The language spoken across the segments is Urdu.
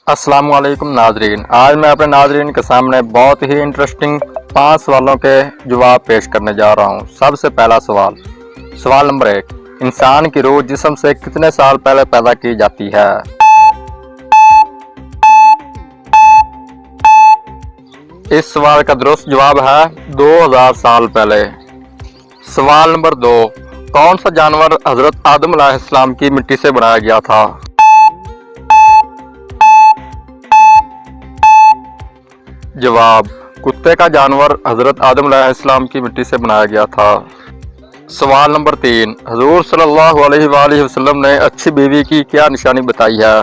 السلام علیکم ناظرین، آج میں اپنے ناظرین کے سامنے بہت ہی انٹرسٹنگ 5 سوالوں کے جواب پیش کرنے جا رہا ہوں۔ سب سے پہلا سوال نمبر 1، انسان کی روح جسم سے کتنے سال پہلے پیدا کی جاتی ہے؟ اس سوال کا درست جواب ہے 2000 سال پہلے۔ سوال نمبر 2، کون سا جانور حضرت آدم علیہ السلام کی مٹی سے بنایا گیا تھا؟ جواب، کتے کا جانور حضرت آدم علیہ السلام کی مٹی سے بنایا گیا تھا۔ سوال نمبر 3، حضور صلی اللہ علیہ وآلہ وسلم نے اچھی بیوی کی کیا نشانی بتائی ہے؟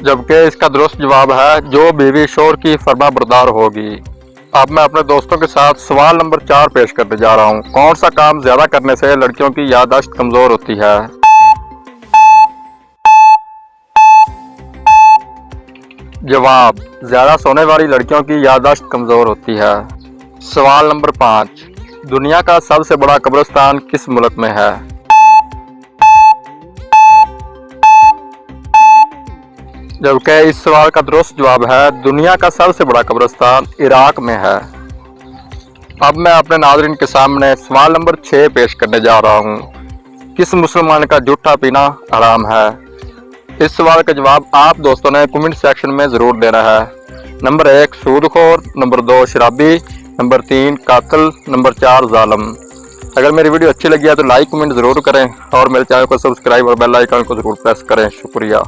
جبکہ اس کا درست جواب ہے جو بیوی شوہر کی فرما بردار ہوگی۔ اب میں اپنے دوستوں کے ساتھ سوال نمبر 4 پیش کرنے جا رہا ہوں۔ کون سا کام زیادہ کرنے سے لڑکیوں کی یادداشت کمزور ہوتی ہے؟ جواب، زیادہ سونے والی لڑکیوں کی یادداشت کمزور ہوتی ہے۔ سوال نمبر 5، دنیا کا سب سے بڑا قبرستان کس ملک میں ہے؟ جبکہ اس سوال کا درست جواب ہے دنیا کا سب سے بڑا قبرستان عراق میں ہے۔ اب میں اپنے ناظرین کے سامنے سوال نمبر 6 پیش کرنے جا رہا ہوں۔ کس مسلمان کا جھوٹا پینا حرام ہے؟ اس سوال کا جواب آپ دوستوں نے کمنٹ سیکشن میں ضرور دینا ہے۔ نمبر 1 سود خور، نمبر 2 شرابی، نمبر 3 قاتل، نمبر 4 ظالم۔ اگر میری ویڈیو اچھی لگی ہے تو لائک کمنٹ ضرور کریں اور میرے چینل کو سبسکرائب اور بیل آئیکن کو ضرور پریس کریں۔ شکریہ۔